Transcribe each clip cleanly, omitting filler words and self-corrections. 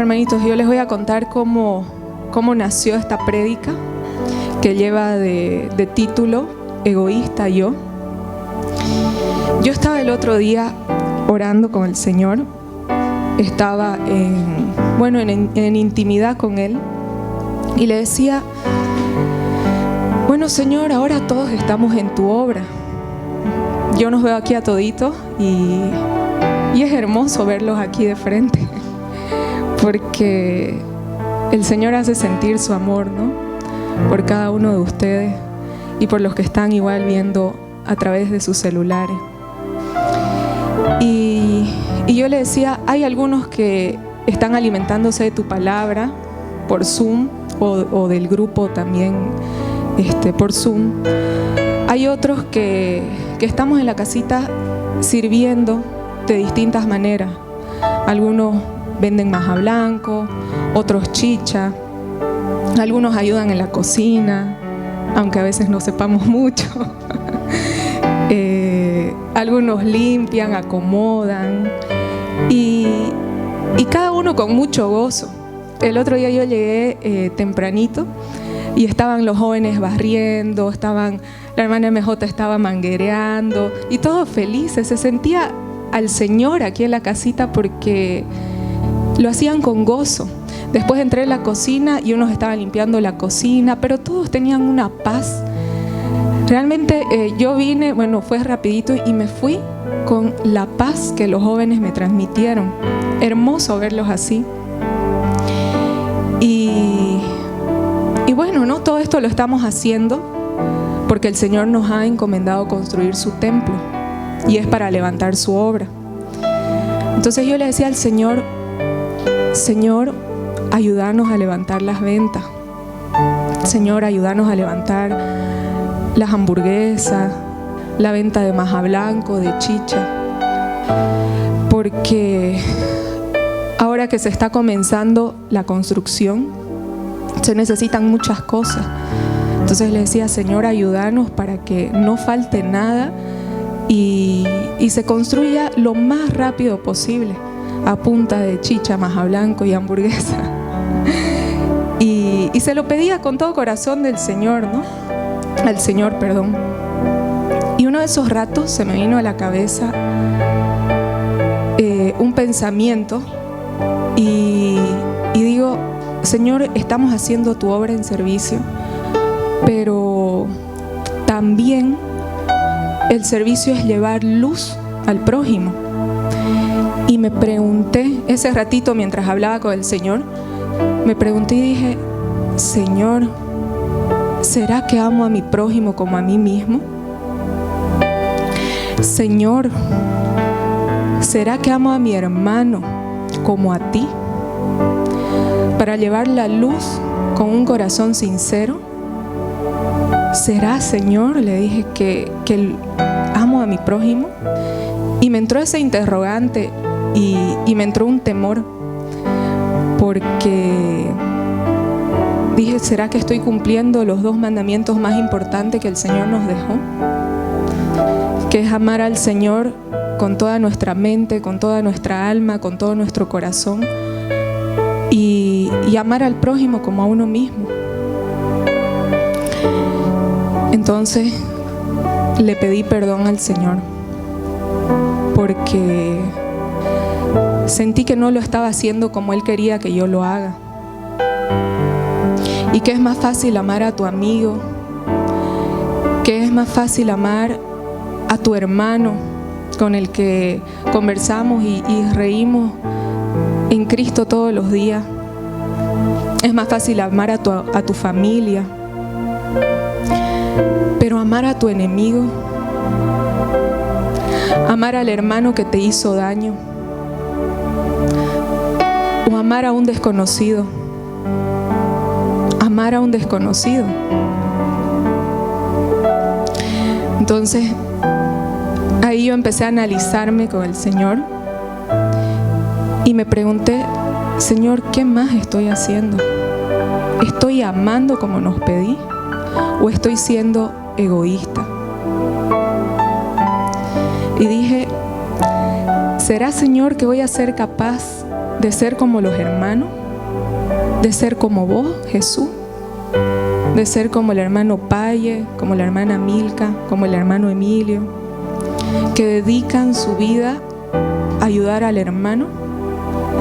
Bueno, hermanitos, yo les voy a contar cómo nació esta prédica que lleva de título Egoísta yo. Yo estaba el otro día orando con el Señor, estaba en intimidad con Él y le decía: bueno, Señor, ahora todos estamos en tu obra. Yo nos veo aquí a toditos y es hermoso verlos aquí de frente, porque el Señor hace sentir su amor, ¿no? Por cada uno de ustedes y por los que están igual viendo a través de sus celulares. Y yo le decía, hay algunos que están alimentándose de tu palabra por Zoom o del grupo también por Zoom. Hay otros que estamos en la casita sirviendo de distintas maneras. Algunos venden maja blanco, otros chicha, algunos ayudan en la cocina, aunque a veces no sepamos mucho. Algunos limpian, acomodan y cada uno con mucho gozo. El otro día yo llegué tempranito y estaban los jóvenes barriendo, la hermana MJ estaba manguereando y todos felices. Se sentía al Señor aquí en la casita porque lo hacían con gozo. Después entré en la cocina y unos estaban limpiando la cocina, pero todos tenían una paz. Realmente yo vine, fue rapidito y me fui con la paz que los jóvenes me transmitieron. Hermoso verlos así. Y bueno, ¿no? Todo esto lo estamos haciendo porque el Señor nos ha encomendado construir su templo y es para levantar su obra. Entonces yo le decía al Señor: Señor, ayúdanos a levantar las ventas. Señor, ayúdanos a levantar las hamburguesas, la venta de maja blanco, de chicha. Porque ahora que se está comenzando la construcción, se necesitan muchas cosas. Entonces le decía: Señor, ayúdanos para que no falte nada y se construya lo más rápido posible a punta de chicha, maja blanco y hamburguesa. Y se lo pedía con todo corazón del Señor, ¿no? Al Señor, perdón. Y uno de esos ratos se me vino a la cabeza un pensamiento y digo: Señor, estamos haciendo tu obra en servicio, pero también el servicio es llevar luz al prójimo. Y me pregunté, ese ratito mientras hablaba con el Señor, me pregunté y dije: Señor, ¿será que amo a mi prójimo como a mí mismo? Señor, ¿será que amo a mi hermano como a ti? Para llevar la luz con un corazón sincero. ¿Será, Señor? Le dije que amo a mi prójimo. Y me entró ese interrogante y me entró un temor, porque dije: ¿será que estoy cumpliendo los 2 mandamientos más importantes que el Señor nos dejó? Que es amar al Señor con toda nuestra mente, con toda nuestra alma, con todo nuestro corazón, y amar al prójimo como a uno mismo. Entonces le pedí perdón al Señor porque sentí que no lo estaba haciendo como Él quería que yo lo haga. Y que es más fácil amar a tu amigo, que es más fácil amar a tu hermano con el que conversamos y reímos en Cristo todos los días. Es más fácil amar a tu familia, pero amar a tu enemigo, amar al hermano que te hizo daño, o amar a un desconocido. Amar a un desconocido. Entonces, ahí yo empecé a analizarme con el Señor y me pregunté: Señor, ¿qué más estoy haciendo? ¿Estoy amando como nos pedí o estoy siendo egoísta? Y dije: ¿será, Señor, que voy a ser capaz de ser como los hermanos, de ser como vos, Jesús, de ser como el hermano Paye, como la hermana Milka, como el hermano Emilio, que dedican su vida a ayudar al hermano,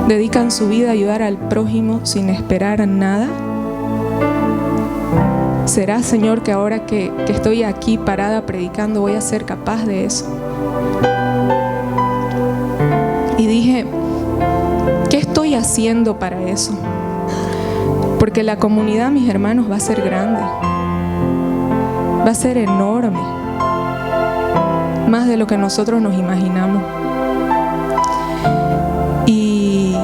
dedican su vida a ayudar al prójimo sin esperar nada. ¿Será, Señor, que ahora que estoy aquí parada predicando voy a ser capaz de eso? Y dije, ¿qué estoy haciendo para eso? Porque la comunidad, mis hermanos, va a ser grande, va a ser enorme, más de lo que nosotros nos imaginamos. Y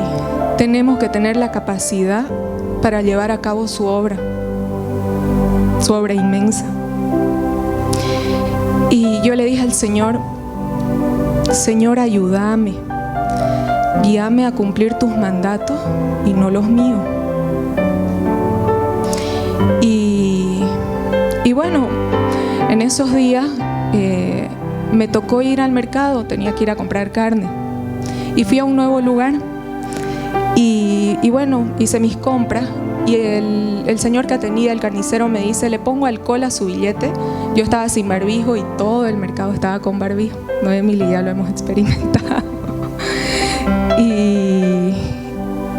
tenemos que tener la capacidad para llevar a cabo su obra inmensa. Y yo le dije al Señor, Señor, ayúdame, guíame a cumplir tus mandatos y no los míos. Y bueno, en esos días me tocó ir al mercado, tenía que ir a comprar carne. Y fui a un nuevo lugar y bueno, hice mis compras. Y el señor que atendía, el carnicero, me dice, le pongo alcohol a su billete. Yo estaba sin barbijo y todo el mercado estaba con barbijo. No, Emily, ya lo hemos experimentado.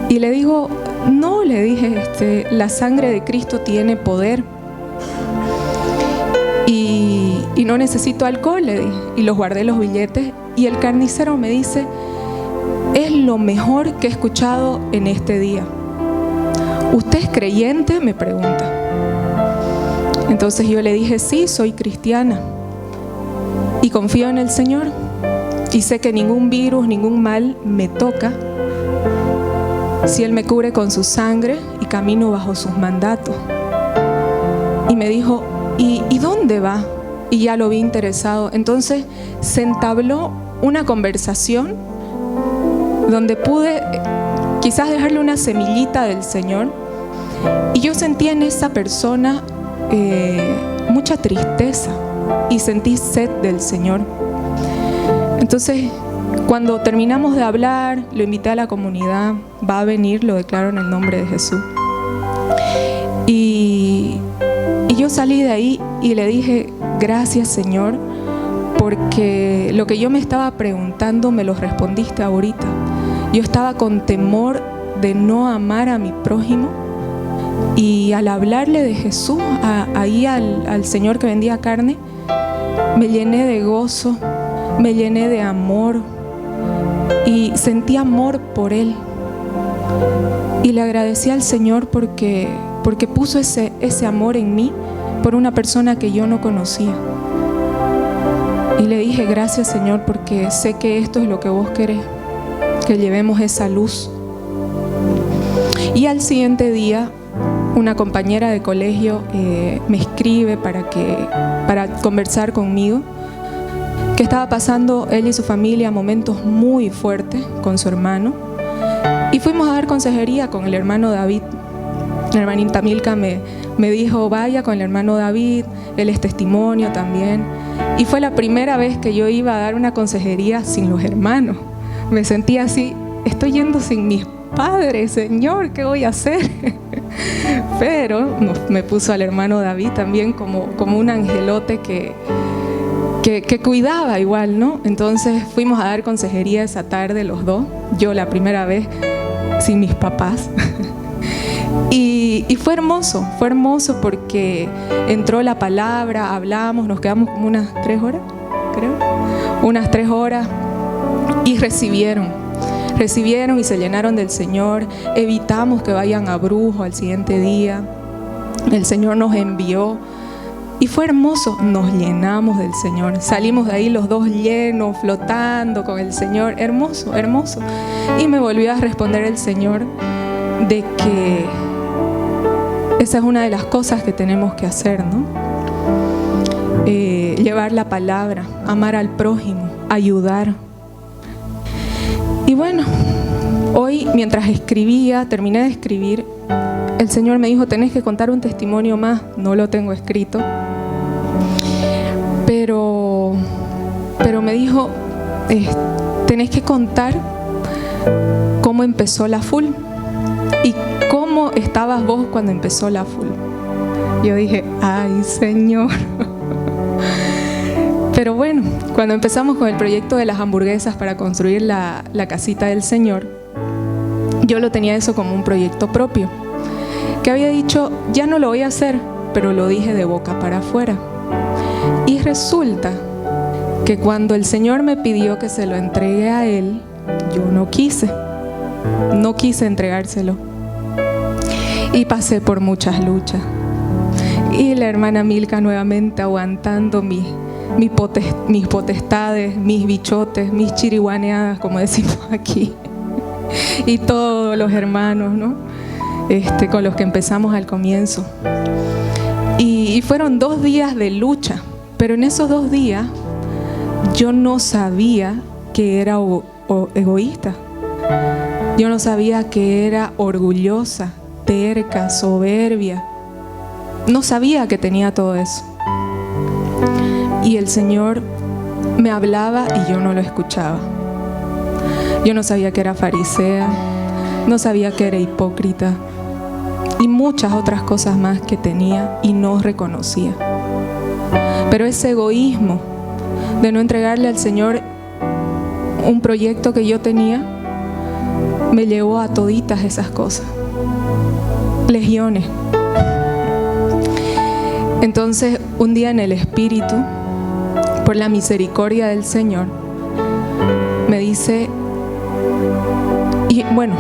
Y le digo, no, le dije, la sangre de Cristo tiene poder. Y no necesito alcohol, le dije. Y los guardé los billetes. Y el carnicero me dice, es lo mejor que he escuchado en este día. ¿Usted es creyente?, me pregunta. Entonces yo le dije, sí, soy cristiana y confío en el Señor y sé que ningún virus, ningún mal me toca si Él me cubre con su sangre y camino bajo sus mandatos. Y me dijo, ¿y dónde va? Y ya lo vi interesado. Entonces se entabló una conversación donde pude quizás dejarle una semillita del Señor. Y yo sentí en esa persona mucha tristeza y sentí sed del Señor. Entonces, cuando terminamos de hablar, lo invité a la comunidad, va a venir, lo declaro en el nombre de Jesús. Y yo salí de ahí y le dije, gracias, Señor, porque lo que yo me estaba preguntando me lo respondiste ahorita. Yo estaba con temor de no amar a mi prójimo y al hablarle de Jesús ahí al señor que vendía carne, me llené de gozo, me llené de amor y sentí amor por Él. Y le agradecí al Señor porque puso ese amor en mí por una persona que yo no conocía. Y le dije, gracias, Señor, porque sé que esto es lo que vos querés, que llevemos esa luz. Y al siguiente día, una compañera de colegio me escribe para conversar conmigo, que estaba pasando él y su familia momentos muy fuertes con su hermano. Y fuimos a dar consejería con el hermano David. La hermanita Milka me dijo, vaya con el hermano David, él es testimonio también. Y fue la primera vez que yo iba a dar una consejería sin los hermanos. Me sentía así, estoy yendo sin mis padres, Señor, ¿qué voy a hacer? Pero me puso al hermano David también como un angelote que cuidaba igual, ¿no? Entonces fuimos a dar consejería esa tarde los dos, yo la primera vez sin mis papás. Y fue hermoso porque entró la palabra, hablamos, nos quedamos como unas 3 horas, creo, unas 3 horas, y recibieron y se llenaron del Señor. Evitamos que vayan a brujo al siguiente día. El Señor nos envió y fue hermoso. Nos llenamos del Señor. Salimos de ahí los dos llenos, flotando con el Señor. Hermoso. Y me volvió a responder el Señor de que esa es una de las cosas que tenemos que hacer, ¿no? Llevar la palabra, amar al prójimo, ayudar. Y bueno, hoy mientras terminé de escribir, el Señor me dijo, tenés que contar un testimonio más. No lo tengo escrito, pero me dijo, tenés que contar cómo empezó la full y cómo estabas vos cuando empezó la full. Yo dije, ay, Señor. Pero bueno, cuando empezamos con el proyecto de las hamburguesas para construir la casita del Señor, yo lo tenía eso como un proyecto propio, que había dicho, ya no lo voy a hacer, pero lo dije de boca para afuera. Y resulta que cuando el Señor me pidió que se lo entregue a Él, yo no quise entregárselo. Y pasé por muchas luchas. Y la hermana Milka nuevamente aguantando mis potestades, mis bichotes, mis chiriguaneadas, como decimos aquí. Y todos los hermanos, ¿no? Con los que empezamos al comienzo. Y fueron 2 días de lucha, pero en esos 2 días yo no sabía que era egoísta. Yo no sabía que era orgullosa, terca, soberbia. No sabía que tenía todo eso. Y el Señor me hablaba y yo no lo escuchaba. Yo no sabía que era farisea, no sabía que era hipócrita y muchas otras cosas más que tenía y no reconocía. Pero ese egoísmo de no entregarle al Señor un proyecto que yo tenía me llevó a toditas esas cosas, legiones. Entonces, un día en el Espíritu, por la misericordia del Señor, me dice, y bueno,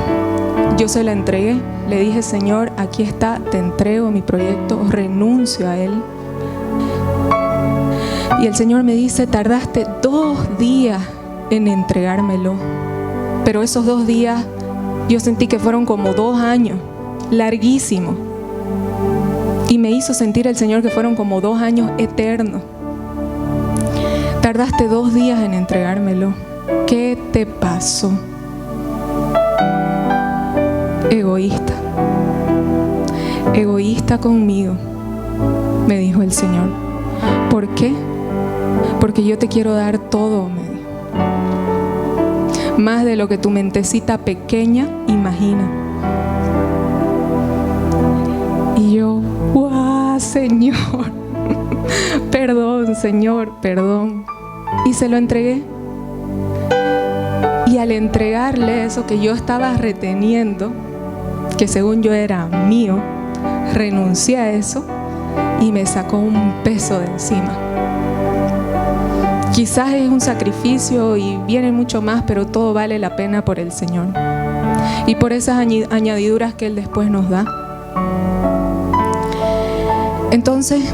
yo se la entregué, le dije, Señor, aquí está, te entrego mi proyecto, renuncio a él. Y el Señor me dice, tardaste 2 días en entregármelo, pero esos 2 días yo sentí que fueron como 2 años, larguísimos. Y me hizo sentir el Señor que fueron como 2 años eternos. Tardaste 2 días en entregármelo. ¿Qué te pasó? Egoísta. Egoísta conmigo, me dijo el Señor. ¿Por qué? Porque yo te quiero dar todo, me dijo. Más de lo que tu mentecita pequeña imagina. Y yo, ¡guau, Señor! Perdón, Señor, perdón. Y se lo entregué. Y al entregarle eso que yo estaba reteniendo, que según yo era mío, renuncié a eso y me sacó un peso de encima. Quizás es un sacrificio y viene mucho más, pero todo vale la pena por el Señor y por esas añadiduras que Él después nos da. Entonces,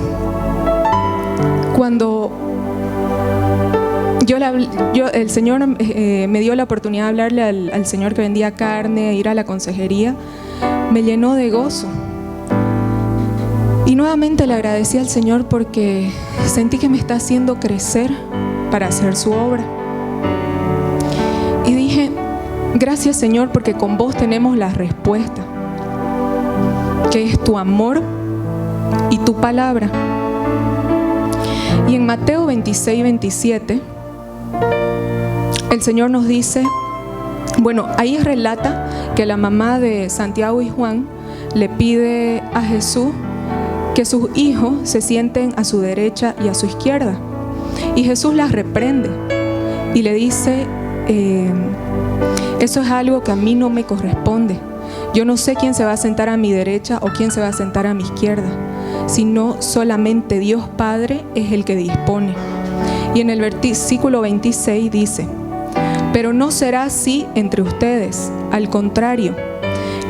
cuando el Señor me dio la oportunidad de hablarle al señor que vendía carne, ir a la consejería, me llenó de gozo. Y nuevamente le agradecí al Señor porque sentí que me está haciendo crecer para hacer su obra. Y dije, gracias, Señor, porque con vos tenemos la respuesta, que es tu amor y tu palabra. Y en Mateo 26, 27, el Señor nos dice, bueno, ahí relata que la mamá de Santiago y Juan le pide a Jesús que sus hijos se sienten a su derecha y a su izquierda. Y Jesús las reprende y le dice, eso es algo que a mí no me corresponde. Yo no sé quién se va a sentar a mi derecha o quién se va a sentar a mi izquierda, sino solamente Dios Padre es el que dispone. Y en el versículo 26 dice, pero no será así entre ustedes, al contrario,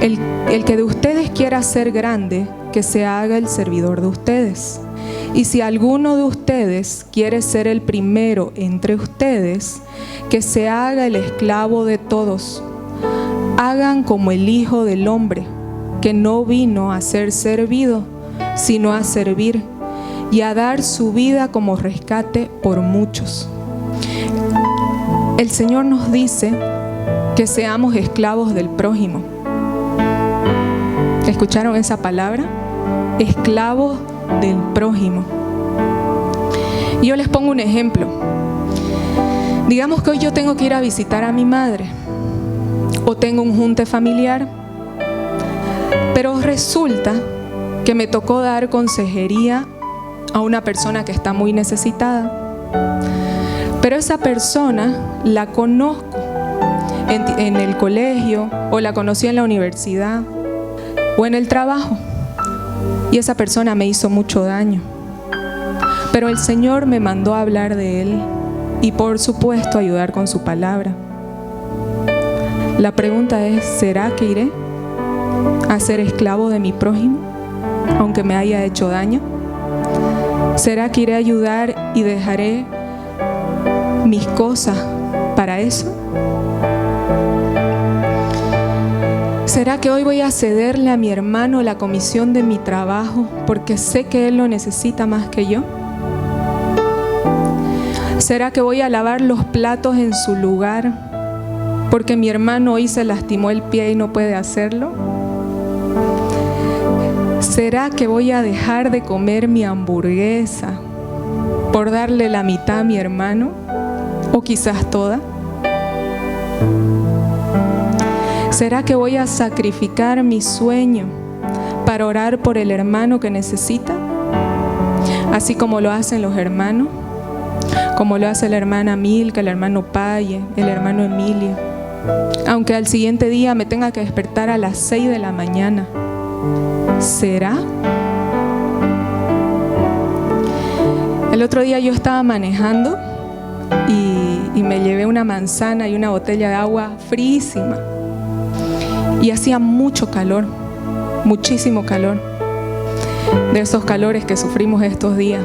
el que de ustedes quiera ser grande, que se haga el servidor de ustedes. Y si alguno de ustedes quiere ser el primero entre ustedes, que se haga el esclavo de todos. Hagan como el Hijo del Hombre, que no vino a ser servido, sino a servir y a dar su vida como rescate por muchos. El Señor nos dice que seamos esclavos del prójimo. ¿Escucharon esa palabra? Esclavos del prójimo. Y yo les pongo un ejemplo. Digamos que hoy yo tengo que ir a visitar a mi madre. o tengo un junte familiar. Pero resulta que me tocó dar consejería a una persona que está muy necesitada. Pero esa persona la conozco en el colegio, o la conocí en la universidad, o en el trabajo. Y esa persona me hizo mucho daño. Pero el Señor me mandó a hablar de él y, por supuesto, ayudar con su palabra. La pregunta es, ¿será que iré a ser esclavo de mi prójimo, aunque me haya hecho daño? ¿Será que iré a ayudar y dejaré mis cosas para eso? ¿Será que hoy voy a cederle a mi hermano la comisión de mi trabajo porque sé que él lo necesita más que yo? ¿Será que voy a lavar los platos en su lugar porque mi hermano hoy se lastimó el pie y no puede hacerlo? ¿Será que voy a dejar de comer mi hamburguesa por darle la mitad a mi hermano? ¿O quizás toda? ¿Será que voy a sacrificar mi sueño para orar por el hermano que necesita? Así como lo hacen los hermanos, como lo hace la hermana Milka, el hermano Paye, el hermano Emilio. Aunque al siguiente día me tenga que despertar a las 6 de la mañana. ¿Será? El otro día yo estaba manejando y me llevé una manzana y una botella de agua fríísima. Y hacía mucho calor, muchísimo calor, de esos calores que sufrimos estos días.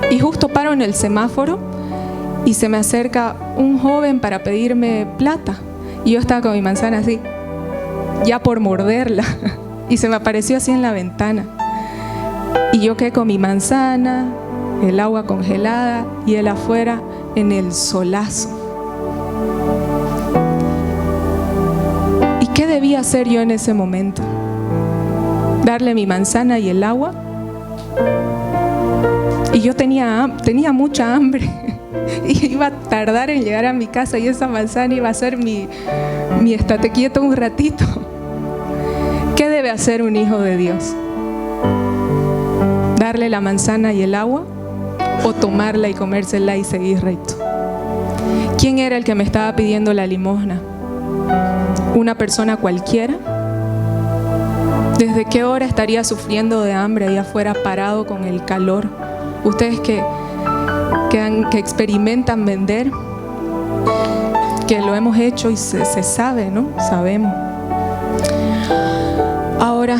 Y justo paro en el semáforo y se me acerca un joven para pedirme plata. Y yo estaba con mi manzana así, ya por morderla. Y se me apareció así en la ventana. Y yo quedé con mi manzana, el agua congelada y él afuera en el solazo. ¿Y qué debía hacer yo en ese momento? ¿Darle mi manzana y el agua? Y yo tenía mucha hambre y iba a tardar en llegar a mi casa y esa manzana iba a ser mi estate quieto un ratito. ¿Qué debe hacer un hijo de Dios? ¿Darle la manzana y el agua o tomarla y comérsela y seguir recto? ¿Quién era el que me estaba pidiendo la limosna? ¿Una persona cualquiera? ¿Desde qué hora estaría sufriendo de hambre allá afuera parado con el calor? Ustedes que experimentan vender, que lo hemos hecho y se sabe, ¿no? Sabemos. Ahora,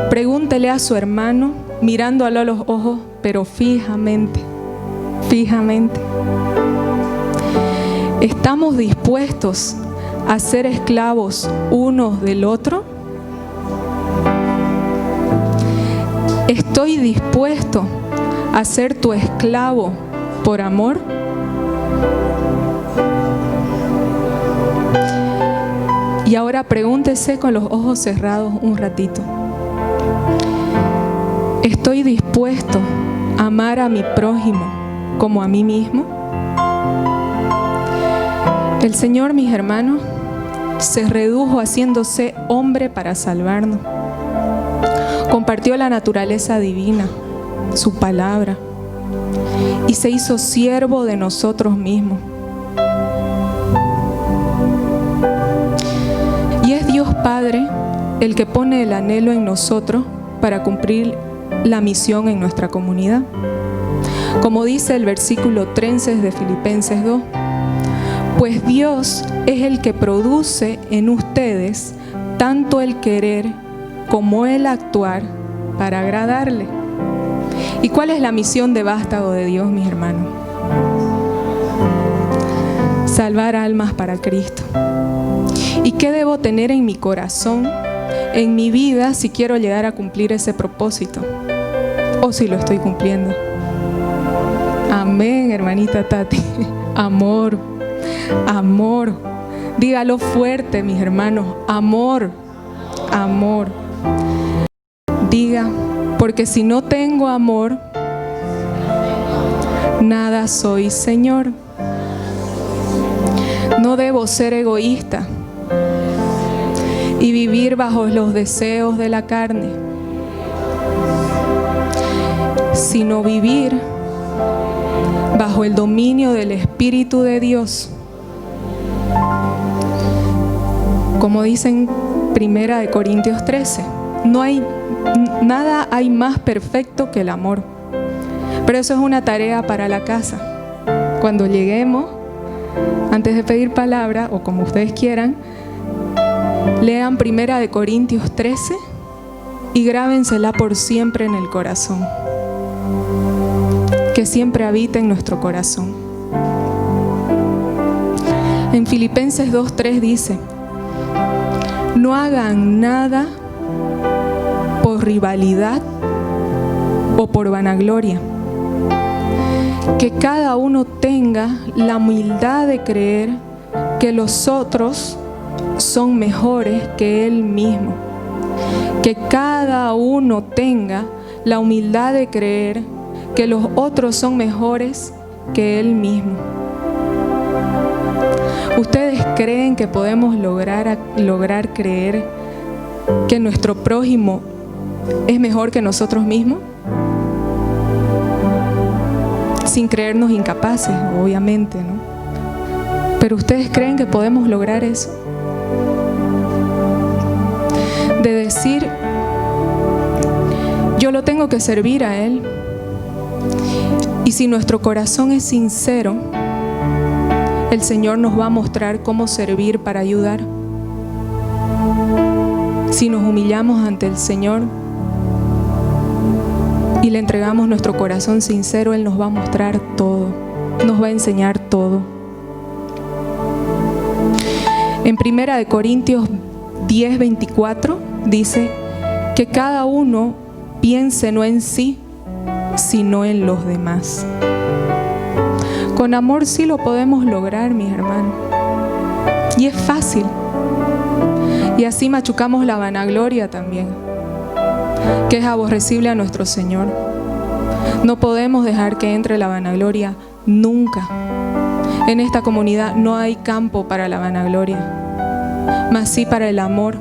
pregúntele a su hermano, mirándolo a los ojos, pero fijamente, fijamente. ¿Estamos dispuestos a ser esclavos unos del otro? ¿Estoy dispuesto a ser tu esclavo por amor? Y ahora pregúntese con los ojos cerrados un ratito. ¿Estoy dispuesto a amar a mi prójimo como a mí mismo? El Señor, mis hermanos, se redujo haciéndose hombre para salvarnos. Compartió la naturaleza divina, su palabra, y se hizo siervo de nosotros mismos. Y es Dios Padre el que pone el anhelo en nosotros para cumplir la misión en nuestra comunidad. Como dice el versículo 13 de Filipenses 2, pues Dios es el que produce en ustedes tanto el querer como el actuar para agradarle. ¿Y cuál es la misión de vástago de Dios, mis hermanos? Salvar almas para Cristo. ¿Y qué debo tener en mi corazón, en mi vida, si quiero llegar a cumplir ese propósito? O si lo estoy cumpliendo. Amén, hermanita Tati. Amor, amor. Dígalo fuerte, mis hermanos. Amor, amor. Diga, porque si no tengo amor, nada soy, Señor. No debo ser egoísta. y vivir bajo los deseos de la carne, sino vivir bajo el dominio del Espíritu de Dios. Como dicen 1 Corintios 13, nada hay más perfecto que el amor. Pero eso es una tarea para la casa. Cuando lleguemos, antes de pedir palabra, o como ustedes quieran, lean 1 Corintios 13 y grábensela por siempre en el corazón. Que siempre habite en nuestro corazón. En Filipenses 2:3 dice: no hagan nada por rivalidad o por vanagloria. Que cada uno tenga la humildad de creer que los otros son mejores que él mismo. Que cada uno tenga la humildad de creer que los otros son mejores que él mismo. ¿Ustedes creen que podemos lograr creer que nuestro prójimo es mejor que nosotros mismos? Sin creernos incapaces, obviamente, ¿no? Pero ¿ustedes creen que podemos lograr eso? De decir, yo lo tengo que servir a Él. Y si nuestro corazón es sincero, el Señor nos va a mostrar cómo servir para ayudar. Si nos humillamos ante el Señor y le entregamos nuestro corazón sincero, Él nos va a mostrar todo, nos va a enseñar todo. En 1 Corintios 10:24 dice que cada uno piense no en sí, sino en los demás. Con amor sí lo podemos lograr, mis hermanos. Y es fácil. Y así machucamos la vanagloria también, que es aborrecible a nuestro Señor. No podemos dejar que entre la vanagloria nunca. En esta comunidad no hay campo para la vanagloria, mas sí para el amor,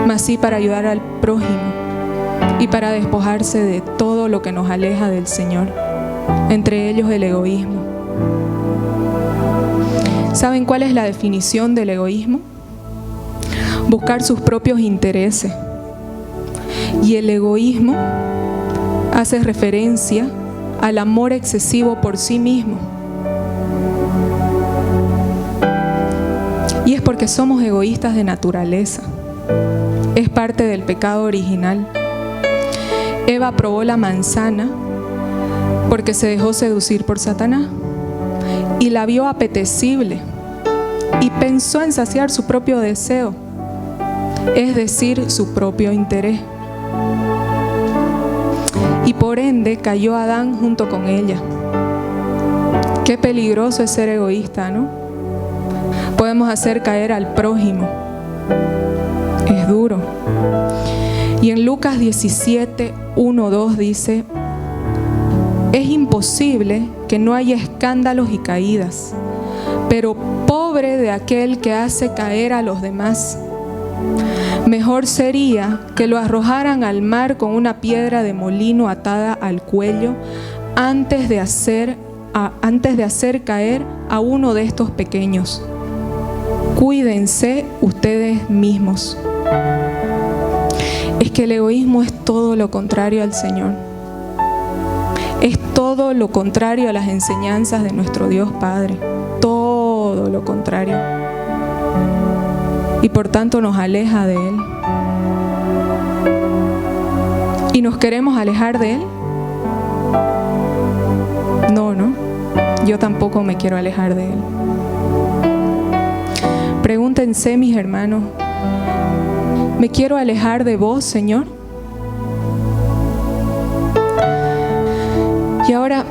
mas sí para ayudar al prójimo y para despojarse de todo lo que nos aleja del Señor, entre ellos el egoísmo. ¿Saben cuál es la definición del egoísmo? Buscar sus propios intereses. Y el egoísmo hace referencia al amor excesivo por sí mismo. Y es porque somos egoístas de naturaleza. Es parte del pecado original. Eva probó la manzana porque se dejó seducir por Satanás y la vio apetecible y pensó en saciar su propio deseo, es decir, su propio interés. Y por ende cayó Adán junto con ella. Qué peligroso es ser egoísta, ¿no? Podemos hacer caer al prójimo. Es duro. Y en Lucas 17:1-2 dice: es imposible que no haya escándalos y caídas, pero pobre de aquel que hace caer a los demás. Mejor sería que lo arrojaran al mar con una piedra de molino atada al cuello antes de hacer caer a uno de estos pequeños. Cuídense ustedes mismos. Es que el egoísmo es todo lo contrario al Señor. Es todo lo contrario a las enseñanzas de nuestro Dios Padre. Todo lo contrario. Y por tanto nos aleja de Él. ¿Y nos queremos alejar de Él? No, ¿no? Yo tampoco me quiero alejar de Él. Pregúntense, mis hermanos, ¿me quiero alejar de vos, Señor? Y ahora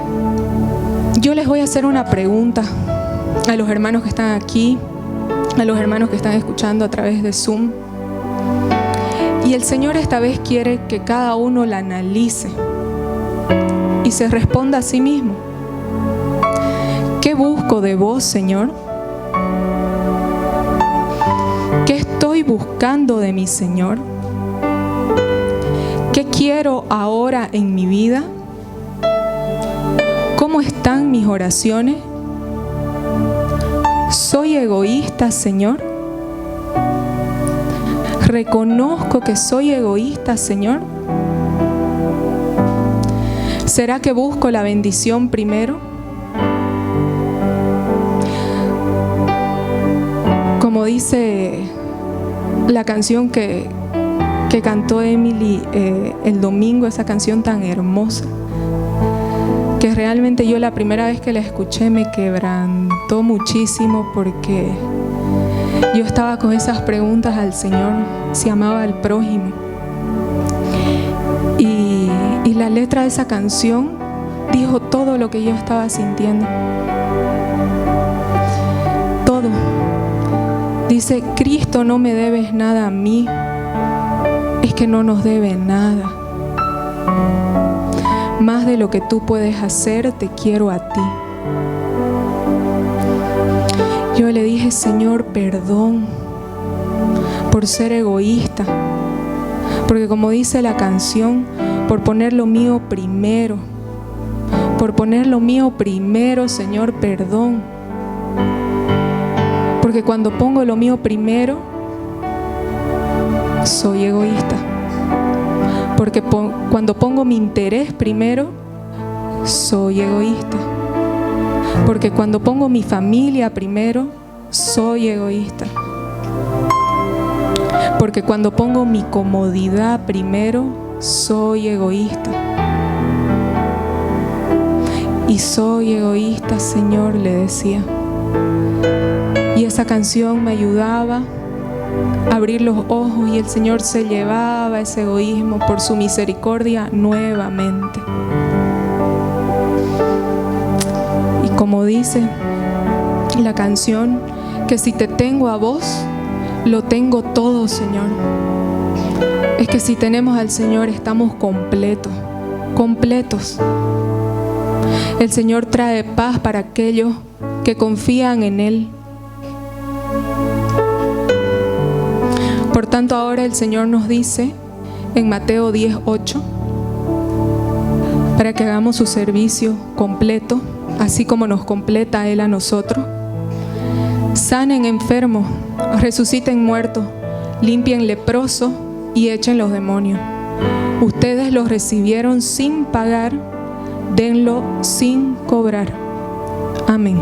yo les voy a hacer una pregunta a los hermanos que están aquí, a los hermanos que están escuchando a través de Zoom. Y el Señor esta vez quiere que cada uno la analice y se responda a sí mismo. ¿Qué busco de vos, Señor? ¿Qué estoy estoy buscando de mi Señor? ¿Qué quiero ahora en mi vida? ¿Cómo están mis oraciones? ¿Soy egoísta, Señor? ¿Reconozco que soy egoísta, Señor? ¿Será que busco la bendición primero? Como dice la canción que cantó Emily el domingo, esa canción tan hermosa, que realmente yo la primera vez que la escuché me quebrantó muchísimo, porque yo estaba con esas preguntas al Señor, si amaba al prójimo. Y la letra de esa canción dijo todo lo que yo estaba sintiendo. Todo. Dice: Cristo, no me debes nada a mí. Es que no nos debe nada. Más de lo que tú puedes hacer, te quiero a ti. Yo le dije: Señor, perdón por ser egoísta, porque como dice la canción, por poner lo mío primero, Señor, perdón. Porque cuando pongo lo mío primero, soy egoísta. Porque cuando pongo mi interés primero, soy egoísta. Porque cuando pongo mi familia primero, soy egoísta. Porque cuando pongo mi comodidad primero, soy egoísta. Y soy egoísta, Señor, le decía. Y esa canción me ayudaba a abrir los ojos, y el Señor se llevaba ese egoísmo por su misericordia nuevamente. Y como dice la canción, que si te tengo a vos, lo tengo todo, Señor. Es que si tenemos al Señor, estamos completos. El Señor trae paz para aquellos que confían en Él. Por tanto, ahora el Señor nos dice en Mateo 10:8, para que hagamos su servicio completo, así como nos completa Él a nosotros. Sanen enfermos, resuciten muertos, limpien leprosos y echen los demonios. Ustedes los recibieron sin pagar, denlo sin cobrar. Amén.